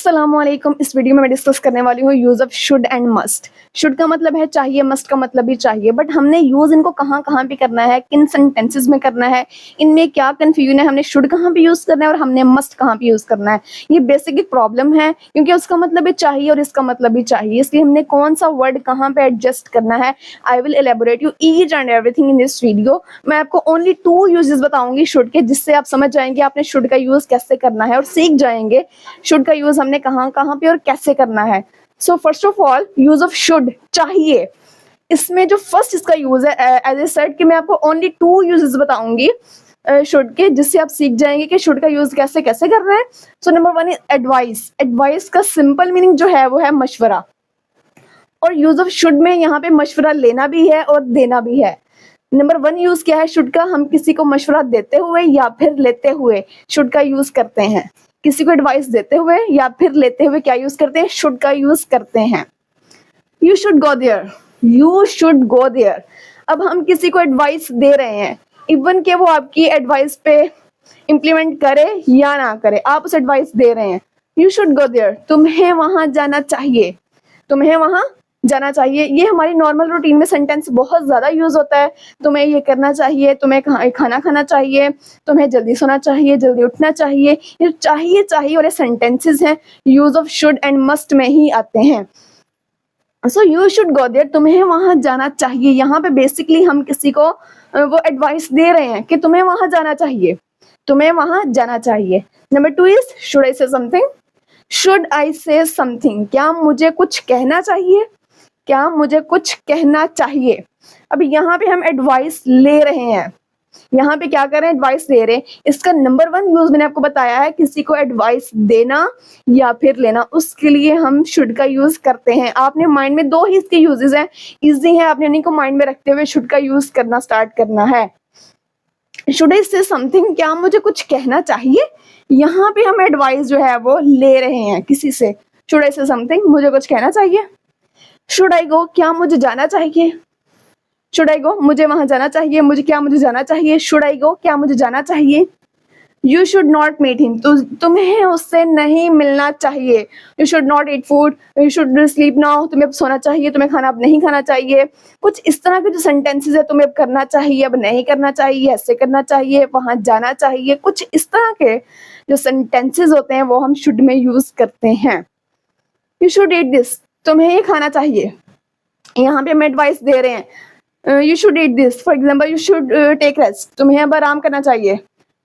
अस्सलामुअलैकुम। इस वीडियो में मैं डिस्कस करने वाली हूँ use of should and must. Should का मतलब है चाहिए, मस्ट का मतलब भी चाहिए, बट हमने यूज इनको कहाँ कहाँ पे करना है, किन सेंटेंसेस में करना है, इनमें क्या कंफ्यूजन है, हमने शुड कहाँ पे यूज करना है और हमने मस्ट कहाँ पे यूज करना है। ये बेसिक एक प्रॉब्लम है क्योंकि उसका मतलब भी चाहिए और इसका मतलब भी चाहिए, इसलिए हमने कौन सा वर्ड कहाँ पे एडजस्ट करना है। I will elaborate you each and everything in this video. मैं आपको ओनली 2 यूजेस बताऊंगी शुड के, जिससे आप समझ जाएंगे आपने शुड का यूज कैसे करना है और सीख जाएंगे शुड का यूज हमने कहाँ कहाँ पे और कैसे करना है। So first of all use of should चाहिए। इसमें जो फर्स्ट इसका यूज है, एज ए सेड कि मैं आपको ओनली 2 यूजेस बताऊंगी शुड के, जिससे आप सीख जाएंगे कि शुड का यूज कैसे कैसे कर रहे हैं। So number 1 is advice. Advice का सिंपल मीनिंग जो है वो है मशवरा, और यूज ऑफ शुड में यहाँ पे मशवरा लेना भी है और देना भी है। नंबर 1 यूज क्या है शुड का, हम किसी को मशवरा देते हुए या फिर लेते हुए शुड का यूज करते हैं। किसी को एडवाइस देते हुए या फिर लेते हुए क्या यूज करते हैं, शुड का यूज करते हैं। You should go there, you should go there. अब हम किसी को एडवाइस दे रहे हैं, इवन के वो आपकी एडवाइस पे इम्प्लीमेंट करे या ना करे, आप उस एडवाइस दे रहे हैं। यू शुड गो देयर, तुम्हें वहां जाना चाहिए, तुम्हें वहां जाना चाहिए। ये हमारी नॉर्मल रूटीन में सेंटेंस बहुत ज्यादा यूज होता है। तुम्हें ये करना चाहिए, तुम्हें खाना खाना चाहिए, तुम्हें जल्दी सोना चाहिए, जल्दी उठना चाहिए। ये चाहिए चाहिए और ये सेंटेंसेस हैं, use of should and must में ही आते हैं। So you should go there, तुम्हें वहां जाना चाहिए। यहाँ पे बेसिकली हम किसी को वो एडवाइस दे रहे हैं कि तुम्हें वहां जाना चाहिए, तुम्हें वहां जाना चाहिए। नंबर 2 इज शुड आई से समथिंग। शुड आई से समथिंग, क्या मुझे कुछ कहना चाहिए, क्या मुझे कुछ कहना चाहिए। अब यहाँ पे हम एडवाइस ले रहे हैं, यहाँ पे क्या कर रहे हैं, एडवाइस ले रहे हैं। इसका नंबर 1 यूज मैंने आपको बताया है, किसी को एडवाइस देना या फिर लेना, उसके लिए हम शुड का यूज करते हैं। आपने माइंड में 2 ही इसके यूजेस हैं, इजी है, आपने उन्हीं को माइंड में रखते हुए शुड का यूज करना स्टार्ट करना है। शुड आई से समथिंग, क्या मुझे कुछ कहना चाहिए। यहाँ पे हम एडवाइस जो है वो ले रहे हैं किसी से। शुड आई से समथिंग, मुझे कुछ कहना चाहिए। शुड आई गो, क्या मुझे जाना चाहिए। शुड आई गो, मुझे वहां जाना चाहिए, मुझे क्या मुझे जाना चाहिए। शुड आई गो, क्या मुझे जाना चाहिए। You should not meet him, तुम्हें उससे नहीं मिलना चाहिए। You should not eat food, you should sleep now, तुम्हें अब सोना चाहिए, तुम्हें खाना अब नहीं खाना चाहिए। कुछ इस तरह के जो सेंटेंसेस है, तुम्हें अब करना चाहिए, अब नहीं करना चाहिए, ऐसे करना चाहिए, वहां जाना चाहिए, कुछ इस तरह के जो सेंटेंसेस होते हैं वो हम शुड में यूज करते हैं। यू शुड ईट दिस, तुम्हें ये खाना चाहिए। यहाँ पे हम एडवाइस दे रहे हैं, you should eat this. For example, you should take rest, तुम्हें अब आराम करना चाहिए।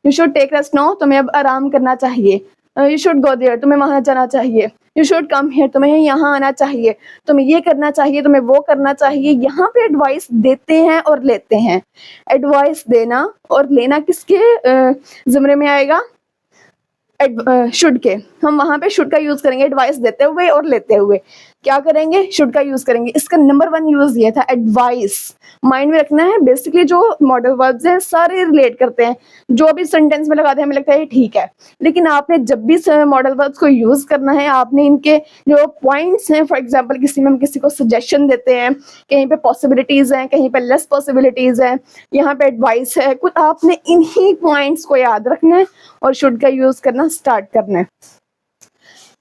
You should take rest now, तुम्हें अब आराम करना चाहिए। यू शुड गो देयर, तुम्हें वहां जाना चाहिए। यू शुड कम हियर, तुम्हें यहाँ आना चाहिए, तुम्हें ये करना चाहिए, तुम्हें वो करना चाहिए। यहाँ पे एडवाइस देते हैं और लेते हैं। एडवाइस देना और लेना किसके जिम्मे में आएगा, शुड के। हम वहां पे शुड का यूज करेंगे, एडवाइस देते हुए और लेते हुए क्या करेंगे, शुड का यूज करेंगे। इसका नंबर 1 यूज ये था एडवाइस। माइंड में रखना है, बेसिकली जो मॉडल वर्ब्स हैं सारे रिलेट करते हैं, जो भी सेंटेंस में लगाते हैं हमें लगता है ठीक है, लेकिन आपने जब भी मॉडल वर्ब्स को यूज करना है, आपने इनके जो पॉइंट्स हैं, फॉर एग्जाम्पल किसी में हम किसी को सजेशन देते हैं, कहीं पे पॉसिबिलिटीज हैं, कहीं पे लेस पॉसिबिलिटीज है, यहाँ पे एडवाइस है, कुछ आपने इन्हीं पॉइंट्स को याद रखना है और शुड का यूज करना स्टार्ट करना है।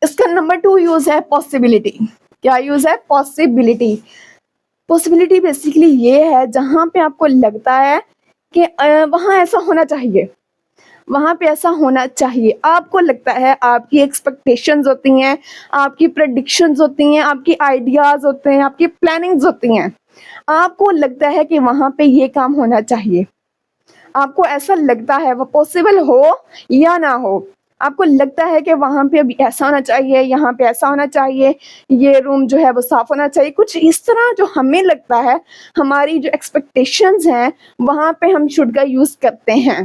इसका नंबर 2 यूज है पॉसिबिलिटी। क्या यूज है, पॉसिबिलिटी। पॉसिबिलिटी बेसिकली ये है जहां पे आपको लगता है कि वहां ऐसा होना चाहिए, वहां पे ऐसा होना चाहिए, आपको लगता है, आपकी एक्सपेक्टेशंस होती हैं, आपकी प्रेडिक्शंस होती हैं, आपकी आइडियाज होते हैं, आपकी प्लानिंग्स होती हैं। आपको लगता है कि वहां पे ये काम होना चाहिए, आपको ऐसा लगता है, वो पॉसिबल हो या ना हो, आपको लगता है कि वहां पे अभी ऐसा होना चाहिए, यहाँ पे ऐसा होना चाहिए, ये रूम जो है वो साफ होना चाहिए, कुछ इस तरह जो हमें लगता है, हमारी जो एक्सपेक्टेशंस हैं वहां पे हम शुड का यूज करते हैं।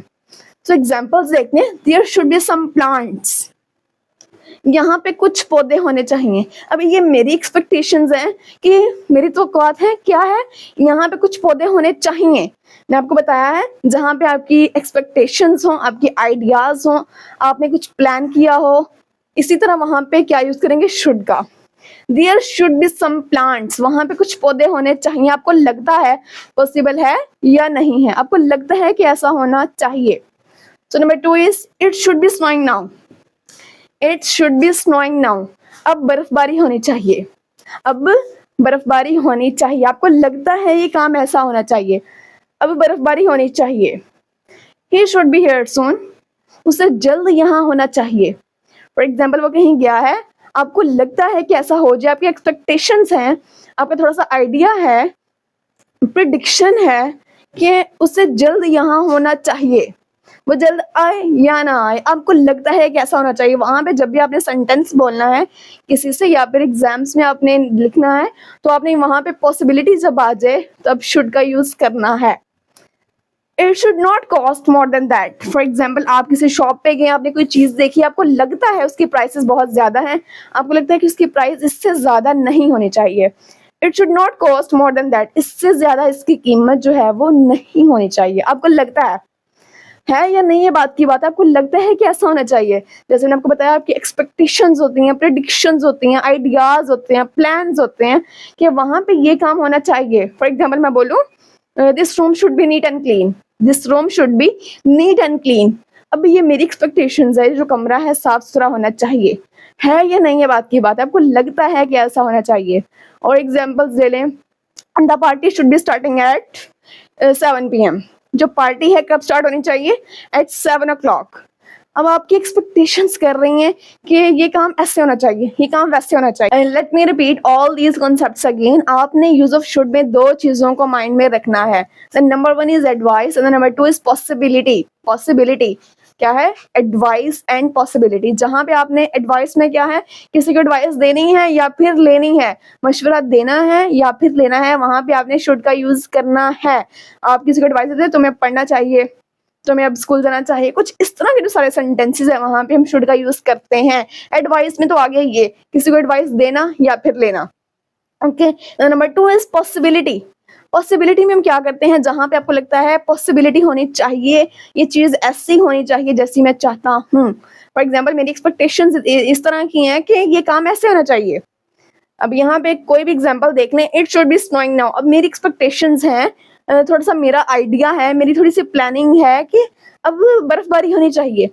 सो एग्जांपल्स देखते हैं। There should be some plants, यहाँ पे कुछ पौधे होने चाहिए। अब ये मेरी एक्सपेक्टेशंस हैं कि मेरी तवक्कुआत है, क्या है, यहाँ पे कुछ पौधे होने चाहिए। मैं आपको बताया है जहाँ पे आपकी एक्सपेक्टेशंस हो, आपकी आइडियाज हो, आपने कुछ प्लान किया हो, इसी तरह वहां पे क्या यूज करेंगे, शुड का। There should be some plants, वहां पे कुछ पौधे होने चाहिए, आपको लगता है पॉसिबल है या नहीं है, आपको लगता है कि ऐसा होना चाहिए। So number 2 is it should be snowing now. It should be snowing now, अब बर्फबारी होनी चाहिए, अब बर्फबारी होनी चाहिए। आपको लगता है ये काम ऐसा होना चाहिए, अब बर्फबारी होनी चाहिए। ही शुड बी हियर सून, उसे जल्द यहाँ होना चाहिए। फॉर एग्जाम्पल वो कहीं गया है, आपको लगता है कि ऐसा हो जाए, आपकी एक्सपेक्टेशंस हैं, आपका थोड़ा सा आइडिया है, प्रिडिक्शन है कि उसे जल्द यहाँ होना चाहिए, वो जल्द आए या ना आए, आपको लगता है कि ऐसा होना चाहिए। वहां पे जब भी आपने सेंटेंस बोलना है किसी से या फिर एग्जाम्स में आपने लिखना है, तो आपने वहां पे पॉसिबिलिटी जब आ जाए तब शुड का यूज करना है। It should not cost more than that. For example आप किसी शॉप पे गए, आपने कोई चीज देखी, आपको लगता है उसकी प्राइसेस बहुत ज्यादा हैं, आपको लगता है कि उसकी प्राइस इससे ज्यादा नहीं होनी चाहिए। It should not cost more than that, इससे ज्यादा इसकी कीमत जो है वो नहीं होनी चाहिए। आपको लगता है या नहीं, ये बात की बात है, आपको लगता है कि ऐसा होना चाहिए। जैसे मैंने आपको बताया, आपकी एक्सपेक्टेशंस होती हैं, प्रेडिक्शंस होती हैं, आइडियाज होते हैं, प्लान्स होते हैं कि वहां पे ये काम होना चाहिए। फॉर एग्जाम्पल मैं बोलूँ, this room should be neat and clean, this room should be neat and clean. अब ये मेरी एक्सपेक्टेशंस है, जो कमरा है साफ सुथरा होना चाहिए, है या नहीं, ये बात की बात है, आपको लगता है कि ऐसा होना चाहिए। और एग्जाम्पल्स ले लें, the party should be starting at 7 PM, जो पार्टी है कब स्टार्ट होनी चाहिए, एट 7 o'clock। अब आपकी एक्सपेक्टेशंस कर रही हैं कि ये काम ऐसे होना चाहिए, ये काम वैसे होना चाहिए। Let me repeat all these concepts again. आपने यूज ऑफ शुड में दो चीजों को माइंड में रखना है। Number 1 is advice and number 2 is possibility. Possibility क्या है, एडवाइस एंड पॉसिबिलिटी। जहां पे आपने एडवाइस में क्या है, किसी को एडवाइस देनी है या फिर लेनी है, मशवरा देना है या फिर लेना है, वहां पे आपने शुड का यूज करना है। आप किसी को एडवाइस देते हैं, तुम्हें पढ़ना चाहिए, तुम्हें अब स्कूल जाना चाहिए, कुछ इस तरह के जो सारे सेंटेंसेस है वहां पे हम शुड का यूज करते हैं। एडवाइस में तो आ गया ये, किसी को एडवाइस देना या फिर लेना। Okay, number 2 is possibility. Possibility में हम क्या करते हैं, जहां पे आपको लगता है पॉसिबिलिटी होनी चाहिए, ये चीज ऐसी होनी चाहिए जैसी मैं चाहता हूँ। फॉर एग्जाम्पल मेरी एक्सपेक्टेशंस इस तरह की हैं कि ये काम ऐसे होना चाहिए। अब यहाँ पे कोई भी एग्जाम्पल देख लें, it should be snowing now. अब मेरी एक्सपेक्टेशंस हैं, थोड़ा सा मेरा आइडिया है, मेरी थोड़ी सी प्लानिंग है कि अब बर्फबारी होनी चाहिए,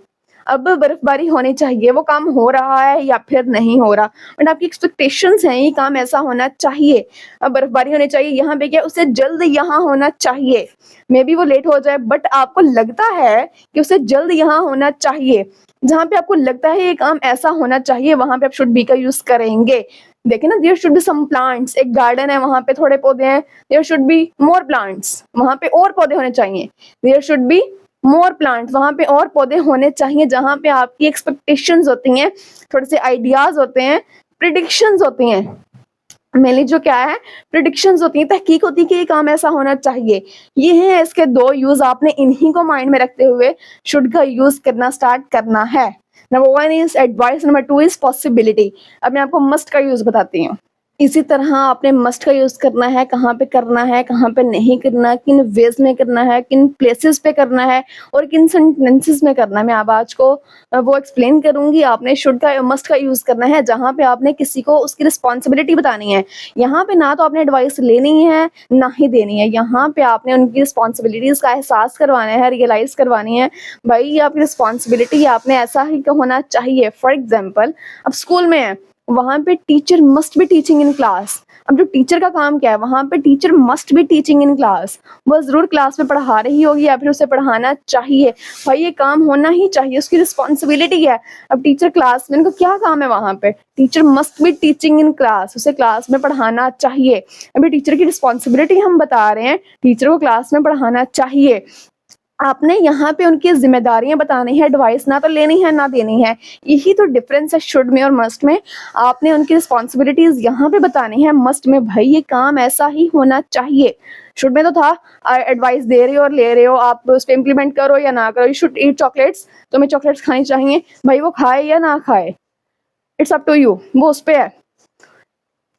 अब बर्फबारी होनी चाहिए। वो काम हो रहा है या फिर नहीं हो रहा, बट आपकी एक्सपेक्टेशंस हैं ये काम ऐसा होना चाहिए, अब बर्फबारी होनी चाहिए। यहाँ पे क्या, उसे जल्द यहाँ होना चाहिए। मे बी वो लेट हो जाए, बट आपको लगता है कि उसे जल्द यहाँ होना चाहिए। जहाँ पे आपको लगता है ये काम ऐसा होना चाहिए, वहां पे आप शुड बी का यूज करेंगे। देखिए ना, there should be some plants, एक गार्डन है वहां पे थोड़े पौधे हैं, there should be more plants, वहां पे और पौधे होने चाहिए। There should be more plants, वहां पे और पौधे होने चाहिए। जहां पे आपकी एक्सपेक्टेशंस होती हैं, थोड़े से आइडियाज होते हैं, प्रिडिक्शंस होती हैं, मेनली जो क्या है, प्रिडिक्शंस होती हैं, तहकीक होती है कि ये काम ऐसा होना चाहिए। ये है इसके दो यूज, आपने इन्हीं को माइंड में रखते हुए शुड का यूज करना स्टार्ट करना है। Number 1 is advice, number 2 is possibility. अब मैं आपको मस्ट का यूज बताती हूँ। इसी तरह आपने मस्ट का यूज करना है, कहाँ पे करना है, कहाँ पे नहीं करना, किन वेज में करना है, किन प्लेसेस पे करना है और किन सेंटेंसेस में करना है। मैं अब आज को वो एक्सप्लेन करूंगी। आपने शुड का मस्ट का यूज करना है जहाँ पे आपने किसी को उसकी रिस्पॉन्सिबिलिटी बतानी है। यहाँ पे ना तो आपने एडवाइस लेनी है ना ही देनी है, यहाँ पे आपने उनकी रिस्पॉन्सिबिलिटीज का एहसास करवाना है, रियलाइज करवानी है। भाई ये आपकी रिस्पॉन्सिबिलिटी, आपने ऐसा ही होना चाहिए। फॉर एग्जाम्पल अब स्कूल में है, वहां पे teacher must be teaching in class. अब जो टीचर का काम क्या है, वहां पे teacher must be teaching in class. वो जरूर क्लास में पढ़ा रही होगी या फिर उसे पढ़ाना चाहिए। भाई ये काम होना ही चाहिए, उसकी रिस्पॉन्सिबिलिटी है। अब टीचर क्लास में, उनको क्या काम है, वहां पे teacher must be teaching in class, उसे क्लास में पढ़ाना चाहिए। अभी टीचर की रिस्पॉन्सिबिलिटी हम बता रहे हैं, टीचर को क्लास में पढ़ाना चाहिए। आपने यहाँ पे उनकी जिम्मेदारियां बतानी है, एडवाइस ना तो लेनी है ना देनी है। यही तो डिफरेंस है शुड में और मस्ट में। आपने उनकी रिस्पॉन्सिबिलिटीज यहाँ पे बतानी है, मस्ट में भाई ये काम ऐसा ही होना चाहिए। शुड में तो था एडवाइस दे रहे हो और ले रहे हो, आप उस पर इम्प्लीमेंट करो या ना करो। यू शुड ईट चॉकलेट्स, तुम्हें चॉकलेट्स खानी चाहिए, भाई वो खाए या ना खाए, इट्स अप टू यू, वो उस पर है।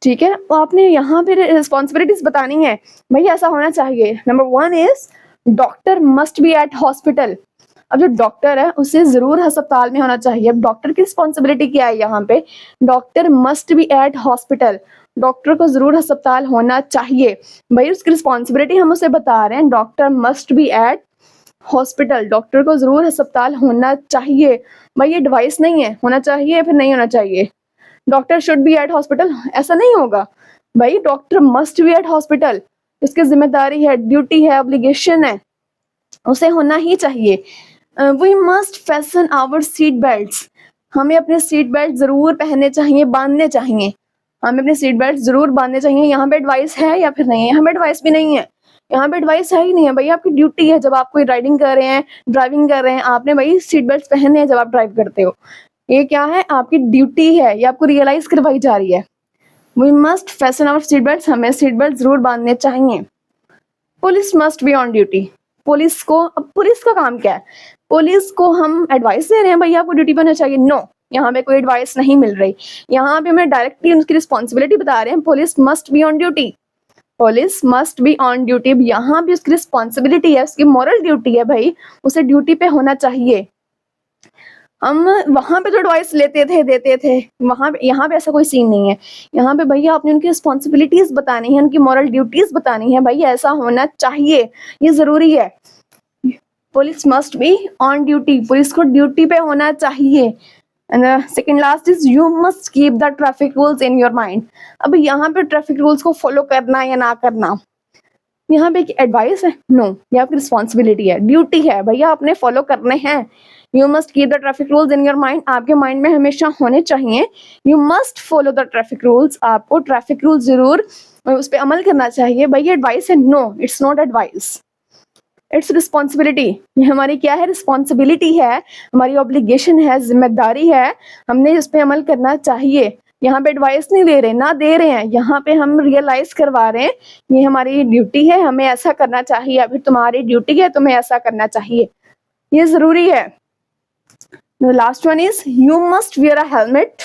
ठीक है, तो आपने यहाँ पे रिस्पॉन्सिबिलिटीज बतानी है, भाई ऐसा होना चाहिए। Number 1 is doctor must be at hospital. अब जो डॉक्टर है उसे जरूर अस्पताल में होना चाहिए। अब डॉक्टर की रिस्पॉन्सिबिलिटी क्या है, यहाँ पे doctor must be at hospital, doctor को जरूर अस्पताल होना चाहिए। भाई उसकी रिस्पॉन्सिबिलिटी हम उसे बता रहे हैं, doctor must be at hospital, doctor को जरूर अस्पताल होना चाहिए। भाई ये डिवाइस नहीं है, होना चाहिए फिर नहीं होना चाहिए। Doctor should be at hospital, ऐसा नहीं होगा भाई, doctor must be at hospital, उसकी जिम्मेदारी है, ड्यूटी है, ऑब्लिगेशन है, उसे होना ही चाहिए। We must fashion our seat belts, हमें अपने सीट बेल्ट जरूर पहनने चाहिए, बांधने चाहिए, हमें अपने सीट बेल्ट जरूर बांधने चाहिए। यहाँ पे एडवाइस है या फिर नहीं है? यहाँ पे एडवाइस भी नहीं है, यहाँ पे एडवाइस है ही नहीं है भाई, आपकी ड्यूटी है। जब आप कोई राइडिंग कर रहे हैं, ड्राइविंग कर रहे हैं, आपने भाई सीट बेल्ट पहनने हैं जब आप ड्राइव करते हो, ये क्या है, आपकी ड्यूटी है, ये आपको रियलाइज करवाई जा रही है। We must fashion our seat belt, हमें सीट बेल्ट जरूर बांधने चाहिए। Police must be on duty, police को, अब पुलिस का काम क्या है? पुलिस को हम एडवाइस दे रहे हैं भैया आपको ड्यूटी पे होना चाहिए? नो, यहाँ पे कोई एडवाइस नहीं मिल रही, यहाँ पे हमें डायरेक्टली उनकी रिस्पॉन्सिबिलिटी बता रहे हैं, police must be on duty, police must be on duty. यहाँ भी उसकी रिस्पॉन्सिबिलिटी है, उसकी मॉरल ड्यूटी है भाई, उसे ड्यूटी पे होना चाहिए। हम वहां पे जो एडवाइस लेते थे, देते थे, वहां पे, यहाँ पे ऐसा कोई सीन नहीं है। यहाँ पे भैया आपने उनकी रिस्पॉन्सिबिलिटीज बतानी है, उनकी मॉरल ड्यूटीज बतानी है, भाई ऐसा होना चाहिए, ये जरूरी है। Police must be on duty, police को ड्यूटी पे होना चाहिए। And second last is you must keep the traffic rules in your mind. अब यहाँ पे ट्रैफिक रूल्स को फॉलो करना या ना करना, यहाँ पे एडवाइस है? नो, ये आपकी रिस्पॉन्सिबिलिटी है, ड्यूटी है भैया, आपने फॉलो करने हैं। You must keep the traffic rules in your mind, आपके माइंड में हमेशा होने चाहिए। You must follow the traffic rules, आपको ट्रैफिक रूल्स जरूर उस पर अमल करना चाहिए। भाई ये एडवाइस है? No, it's not advice, it's responsibility. ये हमारी क्या है? रिस्पॉन्सिबिलिटी है, हमारी ऑब्लिगेशन है, जिम्मेदारी है, हमने इस पे अमल करना चाहिए। यहाँ पे एडवाइस नहीं दे रहे, ना दे रहे हैं, यहाँ पे हम रियलाइज करवा रहे हैं ये हमारी ड्यूटी है, हमें ऐसा करना चाहिए, अभी तुम्हारी ड्यूटी है, तुम्हें ऐसा करना चाहिए, ये जरूरी है। Last one is you must wear a helmet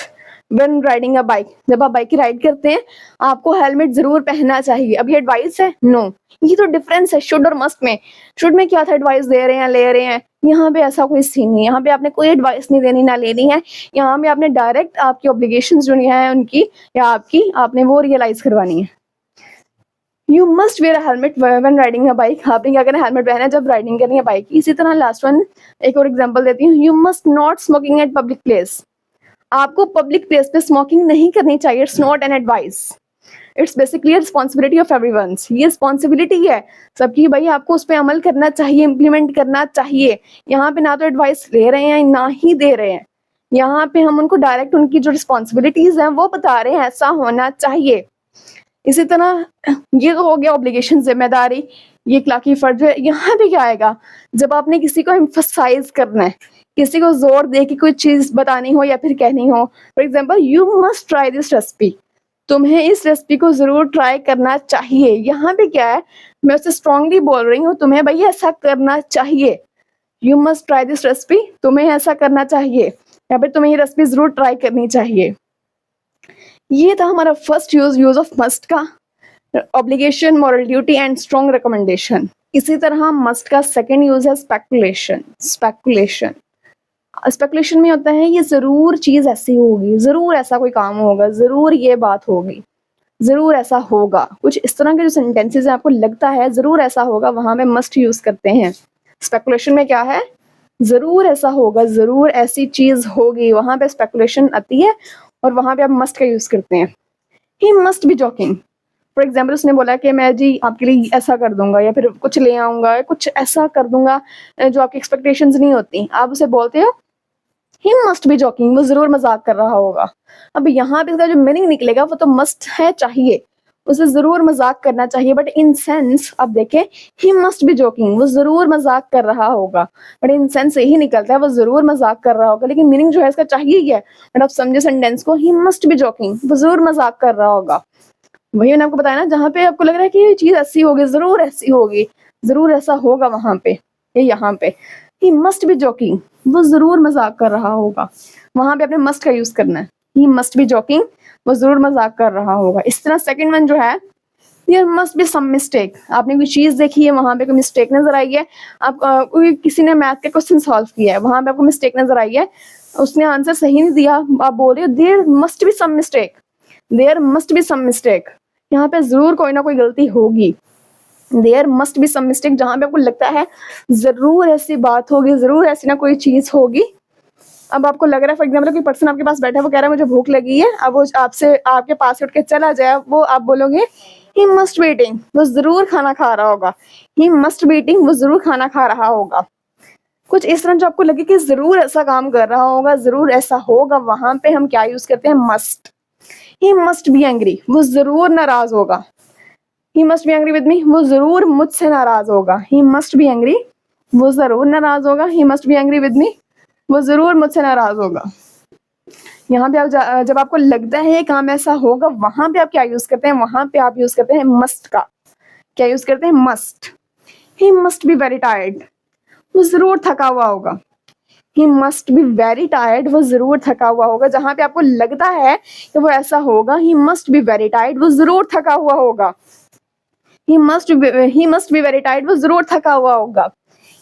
when riding a bike, जब आप बाइक की राइड करते हैं आपको हेलमेट जरूर पहनना चाहिए। अब ये एडवाइस है? नो, ये तो डिफरेंस है शुड और मस्ट में। शुड में क्या था, एडवाइस दे रहे हैं, ले रहे हैं, यहाँ पे ऐसा कोई सीन नहीं है, यहाँ पे आपने कोई एडवाइस नहीं देनी ना लेनी है, यहाँ पे आपने डायरेक्ट आपकी ऑब्लिगेशंस जो है उनकी या आपकी, आपने वो रियलाइज करवानी है। You must where a helmet when riding a bike, आपने क्या करना है, हेलमेट पहना है जब राइडिंग करनी है बाइक की। इसी तरह लास्ट वन एक और एग्जांपल देती हूँ, you must not smoking eight public place, आपको पब्लिक प्लेस पे स्मोकिंग नहीं करनी चाहिए। It's not an advice, it's basically responsibility of everyone's, ये रिस्पॉन्सिबिलिटी है सबकी भाई, आपको उस पर अमल करना चाहिए, इम्प्लीमेंट करना चाहिए। यहाँ पे ना तो एडवाइस ले रहे हैं ना ही दे रहे हैं, यहाँ पे हम उनको डायरेक्ट उनकी जो रिस्पॉन्सिबिलिटीज हैं वो बता रहे हैं, ऐसा होना चाहिए। इसी तरह ये तो हो गया ऑब्लिगेशन, जिम्मेदारी, ये इखलाकी फर्ज है। यहाँ पे क्या आएगा, जब आपने किसी को एम्फसाइज करना है, किसी को जोर दे के कोई चीज बतानी हो या फिर कहनी हो, for example you must try this recipe, तुम्हें इस रेसिपी को जरूर ट्राई करना चाहिए। यहाँ पे क्या है, मैं उससे स्ट्रांगली बोल रही हूँ, तुम्हें भाई ऐसा करना चाहिए। You must try this recipe, तुम्हें ऐसा करना चाहिए, या फिर तुम्हें ये रेसिपी जरूर ट्राई करनी चाहिए। ये था हमारा फर्स्ट यूज ऑफ मस्ट का, obligation, moral duty and strong recommendation. इसी तरह मस्ट का सेकेंड यूज है स्पेकुलेशन। स्पेकुलेशन में होता है ये जरूर चीज ऐसी होगी, जरूर ऐसा कोई काम होगा, जरूर ये बात होगी, जरूर ऐसा होगा, कुछ इस तरह के जो सेंटेंसेस हैं आपको लगता है जरूर ऐसा होगा, वहां पे मस्ट यूज करते हैं। स्पेकुलेशन में क्या है, जरूर ऐसा होगा, जरूर ऐसी चीज होगी, वहां पे स्पेकुलेशन आती है और वहां पे आप मस्ट का यूज करते हैं। He must be joking, for example उसने बोला कि मैं जी आपके लिए ऐसा कर दूंगा, या फिर कुछ ले आऊंगा, कुछ ऐसा कर दूंगा जो आपकी एक्सपेक्टेशंस नहीं होती, आप उसे बोलते हो ही मस्ट बी जॉकिंग, वो जरूर मजाक कर रहा होगा। अब यहाँ पे इसका जो मीनिंग निकलेगा वो तो मस्ट है, चाहिए, उसे जरूर मजाक करना चाहिए, बट इन सेंस अब देखें ही मस्ट बी जोकिंग, वो जरूर मजाक कर रहा होगा, बट इन सेंस यही निकलता है वो जरूर मजाक कर रहा होगा, लेकिन मीनिंग जो है इसका चाहिए ही है। बट आप समझे सेंटेंस को, ही मस्ट बी जोकिंग, वो जरूर मजाक कर रहा होगा। वही मैंने आपको बताया ना, जहाँ पे आपको लग रहा है कि ये चीज ऐसी होगी, जरूर ऐसी होगी, जरूर ऐसा होगा, वहां पे ये यहाँ पे ही मस्ट बी जोकिंग, वो जरूर मजाक कर रहा होगा, वहां पे आपने मस्ट का यूज करना है। ही मस्ट बी जोकिंग, वो जरूर मजाक कर रहा होगा। इस तरह सेकंड वन जो है, there must be some mistake, आपने कोई चीज देखी है, वहां पे कोई मिस्टेक नजर आई है, आप कोई किसी ने मैथ का क्वेश्चन सॉल्व किया है, वहां पे आपको मिस्टेक नजर आई है, उसने आंसर सही नहीं दिया, आप बोल रहे हो there must be some mistake, there must be some mistake, यहाँ पे जरूर कोई ना कोई गलती होगी। There must be some mistake, जहां पे आपको लगता है जरूर ऐसी बात होगी, जरूर ऐसी ना कोई चीज होगी, अब आपको लग रहा है फॉर एग्जाम्पल कोई पर्सन आपके पास बैठा है, वो कह रहा है मुझे भूख लगी है, अब वो आपसे आपके पास उठ के चला जाए, वो आप बोलोगे ही मस्ट बी ईटिंग, वो जरूर खाना खा रहा होगा। ही मस्ट बी ईटिंग, वो जरूर खाना खा रहा होगा। कुछ इस तरह जो आपको लगे कि जरूर ऐसा काम कर रहा होगा, जरूर ऐसा होगा, वहां पे हम क्या यूज करते हैं? Must. He must be angry, वो जरूर नाराज होगा। ही must be angry with me, वो जरूर मुझसे नाराज होगा। ही मस्ट बी एंग्री, वो जरूर नाराज होगा। ही must be angry with me, वो जरूर मुझसे नाराज होगा। यहाँ पे आप जब आपको लगता है काम ऐसा होगा, वहां पे आप क्या यूज करते हैं? वहां पे आप यूज करते हैं मस्ट का। क्या यूज करते हैं? Must. He must be very tired, वो जरूर थका हुआ होगा। ही मस्ट बी वेरी टायर्ड, वो जरूर थका हुआ होगा। जहां पे आपको लगता है कि वो ऐसा होगा, ही मस्ट बी वेरी टायर्ड, वो जरूर थका हुआ होगा। ही मस्ट बी वेरी टायर्ड, वो जरूर थका हुआ होगा।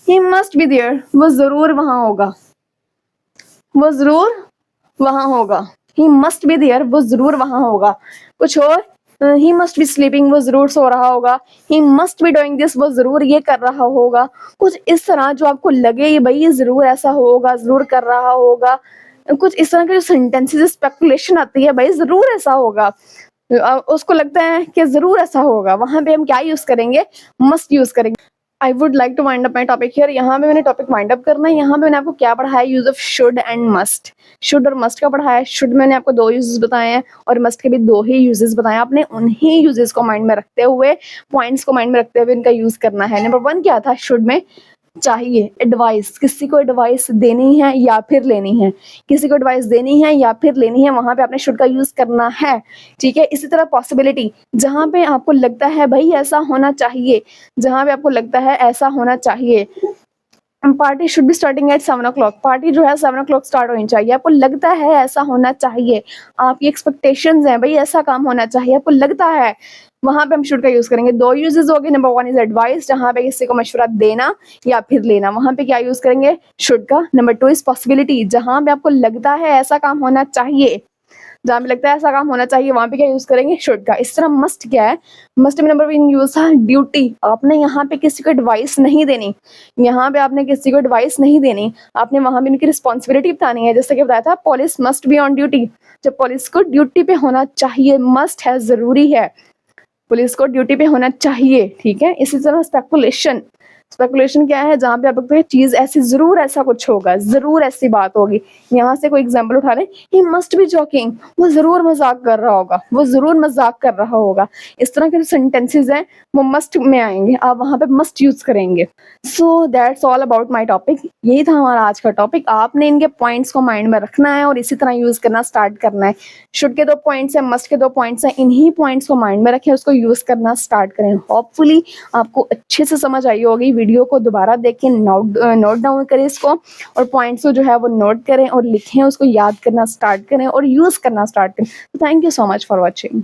ही मस्ट बी देयर, वो जरूर वहां होगा। वो जरूर वहां होगा। ही मस्ट बी देयर, वो जरूर वहां होगा। कुछ और? ही मस्ट बी स्लीपिंग, वो जरूर सो रहा होगा। ही मस्ट बी डूइंग दिस, वो जरूर ये कर रहा होगा। कुछ इस तरह जो आपको लगे ये भाई ये जरूर ऐसा होगा, जरूर कर रहा होगा। कुछ इस तरह के जो सेंटेंसेस स्पेकुलेशन आती है, भाई जरूर ऐसा होगा, उसको लगता है कि जरूर ऐसा होगा, वहां पे हम क्या यूज करेंगे? मस्ट यूज करेंगे। I would like to wind up my topic here. यहाँ पे मैंने टॉपिक वाइंड अप करना है। यहाँ पे मैंने आपको क्या पढ़ाया? Use of should and must. Should और मस्ट का पढ़ाया है। शुड मैंने आपको 2 यूजेस बताए हैं और मस्ट के भी 2 ही यूजेस बताए। आपने उन्हीं यूजेस को माइंड में रखते हुए, पॉइंट्स को माइंड में रखते हुए इनका यूज करना है। नंबर 1 क्या था? शुड में चाहिए, एडवाइस, किसी को एडवाइस देनी है या फिर लेनी है, किसी को एडवाइस देनी है या फिर लेनी है, वहां पे आपने शुड का यूज करना है। ठीक है। इसी तरह पॉसिबिलिटी, जहां पे आपको लगता है भाई ऐसा होना चाहिए, जहां पे आपको लगता है ऐसा होना चाहिए। Party should be starting at 7 o'clock, party जो है 7 o'clock स्टार्ट होनी चाहिए। आपको लगता है ऐसा होना चाहिए, आपकी एक्सपेक्टेशंस हैं भाई ऐसा काम होना चाहिए, आपको लगता है, वहां पे हम शुड का यूज करेंगे। 2 यूजेस हो गए। नंबर 1 इज एडवाइस, जहां पे किसी को मशवरा देना या फिर लेना, वहां पे क्या यूज करेंगे? शुड का। नंबर 2 इज पॉसिबिलिटी, जहां पे आपको लगता है ऐसा काम होना चाहिए, जहां पे लगता है ऐसा काम होना चाहिए, वहां पे क्या यूज करेंगे? शुड का। इस तरह मस्ट क्या है? मस्ट में नंबर 1 यूज था ड्यूटी, आपने यहाँ पे किसी को एडवाइस नहीं देनी, यहाँ पे आपने किसी को एडवाइस नहीं देनी, आपने वहां पे उनकी रिस्पॉन्सिबिलिटी बतानी है। जैसे कि बताया था, police must be on duty, जब पुलिस को ड्यूटी पे होना चाहिए, मस्ट है, जरूरी है, पुलिस को ड्यूटी पे होना चाहिए। ठीक है। इसी तरह स्पेकुलेशन, स्पेकुलेशन क्या है? जहां पे आपको लगता है चीज ऐसी, जरूर ऐसा कुछ होगा, जरूर ऐसी बात होगी। यहाँ से कोई एग्जांपल उठा लें, ही मस्ट बी जोकिंग, वो जरूर मजाक कर रहा होगा, वो जरूर मजाक कर रहा होगा। इस तरह के जो सेंटेंसेस हैं वो मस्ट में आएंगे, आप वहां पे मस्ट यूज करेंगे। So that's all about my topic. यही था हमारा आज का टॉपिक। आपने इनके पॉइंट्स को माइंड में रखना है और इसी तरह यूज करना स्टार्ट करना है। शुड के 2 पॉइंट्स हैं, मस्ट के 2 पॉइंट्स हैं, इन्हीं पॉइंट्स को माइंड में रखें, उसको यूज करना स्टार्ट करें। होपफुली आपको अच्छे से समझ आई होगी। वीडियो को दोबारा देखें, नोट डाउन करें इसको, और पॉइंट्स को जो है वो नोट करें और लिखें, उसको याद करना स्टार्ट करें और यूज करना स्टार्ट करें। Thank you so much for watching.